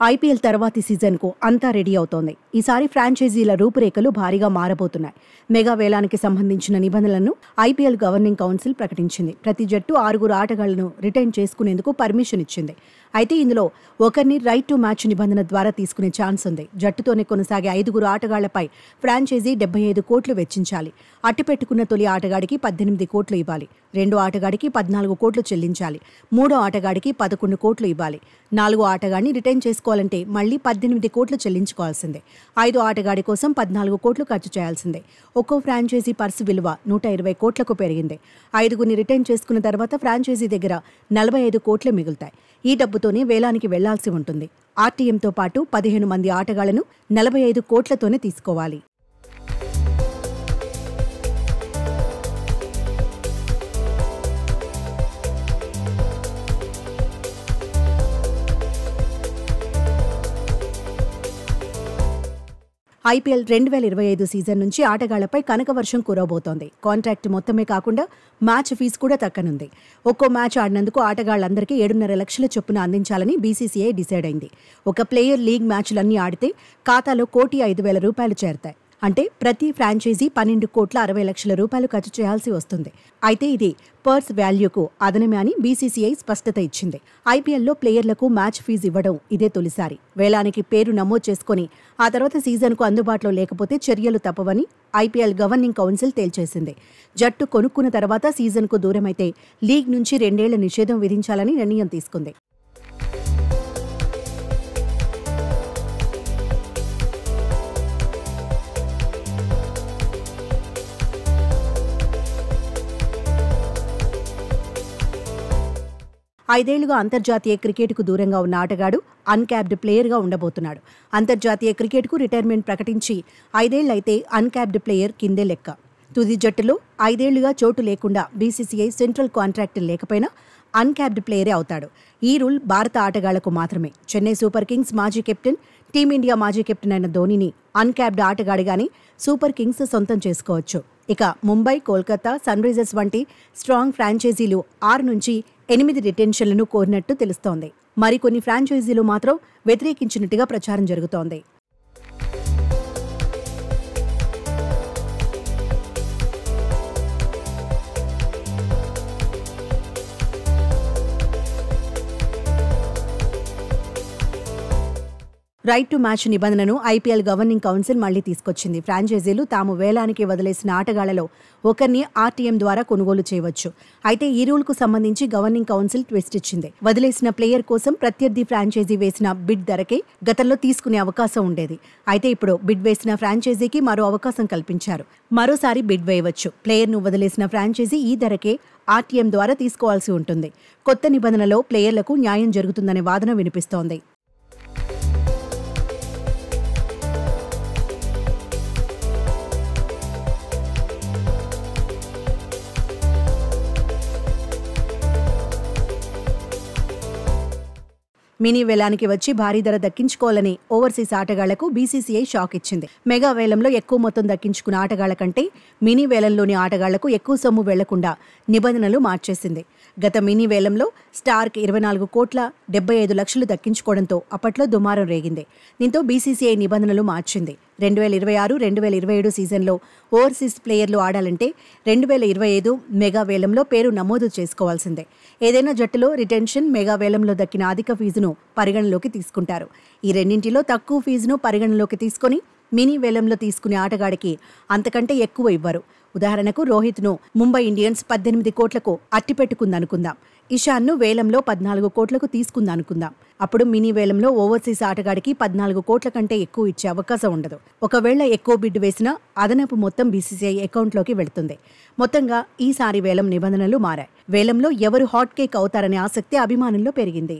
IPL తర్వాతి సీజన్కు అంతా ready అవుతోంది. ఈసారి ఫ్రాంచైజీల రూపురేఖలు భారీగా మారబోతున్నాయి. మెగా వేలానికి సంబంధించిన నిబంధనలను ఐపీఎల్ గవర్నింగ్ కౌన్సిల్ ప్రకటించింది. ప్రతి జట్టు 6 ఆటగాళ్లను రిటైన్ చేసుకునేందుకు పర్మిషన్ ఇచ్చింది. అయితే ఇందులో ఒకరిని రైట్ టు మ్యాచ్ నిబంధన ద్వారా తీసుకునే ఛాన్స్ ఉంది. జట్టుతోనే కొనసాగే 5 ఆటగాళ్లపై ఫ్రాంచైజీ 75 కోట్లు వెచ్చించాలి. అట్టిపెట్టుకున్న తొలి ఆటగాడికి 18 కోట్లు ఇవ్వాలి. రెండో ఆటగాడికి 14 కోట్లు చెల్లించాలి. మూడో ఆటగాడికి 11 కోట్లు ఇవ్వాలి. 4 ఆటగాడిని రిటైన్ చేసుకోవాలంటే మళ్లీ 18 కోట్లు చెల్లించుకోవాల్సిందే. 5 ఆటగాడి కోసం 14 కోట్లు ఖర్చు చేయాల్సిందే. ఒక్కో ఫ్రాంచైజీ పర్సు విలువ 120 కోట్లకు పెరిగింది. 5 రిటైన్ చేసుకున్న తర్వాత ఫ్రాంచైజీ దగ్గర 45 కోట్లే మిగులుతాయి. ఈ డబ్బుతోనే వేలానికి వెళ్లాల్సి ఉంటుంది. ఆర్టీఎంతో పాటు 15 మంది ఆటగాళ్లను 45 కోట్లతోనే తీసుకోవాలి. ఐపీఎల్ 2025 సీజన్ నుంచి ఆటగాళ్లపై కనకవర్షం కురవబోతోంది. కాంట్రాక్ట్ మొత్తమే కాకుండా మ్యాచ్ ఫీజు కూడా తక్కనుంది. ఒక్కో మ్యాచ్ ఆడినందుకు ఆటగాళ్లందరికీ 7.5 లక్షల చొప్పున అందించాలని బీసీసీఐ డిసైడ్ అయింది. ఒక ప్లేయర్ లీగ్ మ్యాచ్లన్నీ ఆడితే ఖాతాలో ₹1,05,000 చేరతాయి. అంటే ప్రతి ఫ్రాంచైజీ 12,60,00,000 ఖర్చు చేయాల్సి వస్తుంది. అయితే ఇది పర్స్ వాల్యూకు అదనమే అని బీసీసీఐ స్పష్టత ఇచ్చింది. ఐపీఎల్లో ప్లేయర్లకు మ్యాచ్ ఫీజు ఇవ్వడం ఇదే తొలిసారి. వేలానికి పేరు నమోదు చేసుకుని ఆ తర్వాత సీజన్కు అందుబాటులో లేకపోతే చర్యలు తప్పవని ఐపీఎల్ గవర్నింగ్ కౌన్సిల్ తేల్చేసింది. జట్టు కొనుక్కున్న తర్వాత సీజన్కు దూరమైతే లీగ్ నుంచి 2 ఏళ్ల నిషేధం విధించాలని నిర్ణయం తీసుకుంది. ఐదేళ్లుగా అంతర్జాతీయ క్రికెట్కు దూరంగా ఉన్న ఆటగాడు అన్క్యాప్డ్ ప్లేయర్గా ఉండబోతున్నాడు. అంతర్జాతీయ క్రికెట్కు రిటైర్మెంట్ ప్రకటించి 5 ఏళ్లైతే అన్క్యాప్డ్ ప్లేయర్ కిందే లెక్క. తుది జట్టులో 5 ఏళ్లుగా చోటు లేకుండా బీసీసీఐ సెంట్రల్ కాంట్రాక్ట్ లేకపోయినా అన్క్యాప్డ్ ప్లేయరే అవుతాడు. ఈ రూల్ భారత ఆటగాళ్లకు మాత్రమే. చెన్నై సూపర్ కింగ్స్ మాజీ కెప్టెన్, టీమిండియా మాజీ కెప్టెన్ అయిన ధోనీని అన్క్యాప్డ్ ఆటగాడిగానే సూపర్ కింగ్స్ సొంతం చేసుకోవచ్చు. ఇక ముంబై, కోల్కతా, సన్ రైజర్స్ వంటి స్ట్రాంగ్ ఫ్రాంచైజీలు 6 నుంచి 8 రిటెన్షన్లను కోరినట్టు తెలుస్తోంది. మరికొన్ని ఫ్రాంచైజీలు మాత్రం వ్యతిరేకించినట్టుగా ప్రచారం జరుగుతోంది. రైట్ టు మ్యాచ్ నిబంధనను ఐపీఎల్ గవర్నింగ్ కౌన్సిల్ మళ్లీ తీసుకొచ్చింది. ఫ్రాంచైజీలు తాము వేలానికి వదిలేసిన ఆటగాళ్లలో ఒకరిని ఆర్టీఎం ద్వారా కొనుగోలు చేయవచ్చు. అయితే ఈ రూల్కు సంబంధించి గవర్నింగ్ కౌన్సిల్ ట్విస్ట్ ఇచ్చింది. వదిలేసిన ప్లేయర్ కోసం ప్రత్యర్థి ఫ్రాంచైజీ వేసిన బిడ్ ధరకే గతంలో తీసుకునే అవకాశం ఉండేది. అయితే ఇప్పుడు బిడ్ వేసిన ఫ్రాంచైజీకి మరో అవకాశం కల్పించారు. మరోసారి బిడ్ వేయవచ్చు. ప్లేయర్ను వదిలేసిన ఫ్రాంచైజీ ఈ ధరకే ఆర్టీఎం ద్వారా తీసుకోవాల్సి ఉంటుంది. కొత్త నిబంధనలో ప్లేయర్లకు న్యాయం జరుగుతుందనే వాదన వినిపిస్తోంది. మినీ వేలానికి వచ్చి భారీ ధర దక్కించుకోవాలని ఓవర్సీస్ ఆటగాళ్లకు బీసీసీఐ షాక్ ఇచ్చింది. మెగా వేలంలో ఎక్కువ మొత్తం దక్కించుకున్న ఆటగాళ్ల కంటే మినీ వేలంలోని ఆటగాళ్లకు ఎక్కువ సొమ్ము వెళ్లకుండా నిబంధనలు మార్చేసింది. గత మినీ వేలంలో స్టార్క్ 24,75,00,000 దక్కించుకోవడంతో అప్పట్లో దుమారం రేగింది. దీంతో బీసీసీఐ నిబంధనలు మార్చింది. 2026-2027 సీజన్లో ఓవర్సీస్ ప్లేయర్లు ఆడాలంటే 2025 మెగా వేలంలో పేరు నమోదు చేసుకోవాల్సిందే. ఏదైనా జట్టులో రిటెన్షన్, మెగా వేలంలో దక్కిన అధిక ఫీజును పరిగణలోకి తీసుకుంటారు. ఈ రెండింటిలో తక్కువ ఫీజును పరిగణలోకి తీసుకుని మినీ వేలంలో తీసుకునే ఆటగాడికి అంతకంటే ఎక్కువ ఇవ్వరు. ఉదాహరణకు రోహిత్ను ముంబై ఇండియన్స్ 18 కోట్లకు అట్టిపెట్టుకుందనుకుందాం. ఇషాన్ను వేలంలో 14 కోట్లకు తీసుకుందనుకుందాం. అప్పుడు మినీ వేలంలో ఓవర్సీస్ ఆటగాడికి 14 కోట్ల కంటే ఎక్కువ ఇచ్చే అవకాశం ఉండదు. ఒకవేళ ఎక్కువ బిడ్ వేసినా అదనపు మొత్తం బీసీసీఐ అకౌంట్లోకి వెళుతుంది. మొత్తంగా ఈసారి వేలం నిబంధనలు మారాయి. వేలంలో ఎవరు హాట్ కేక్ అవుతారనే ఆసక్తి అభిమానుల్లో పెరిగింది.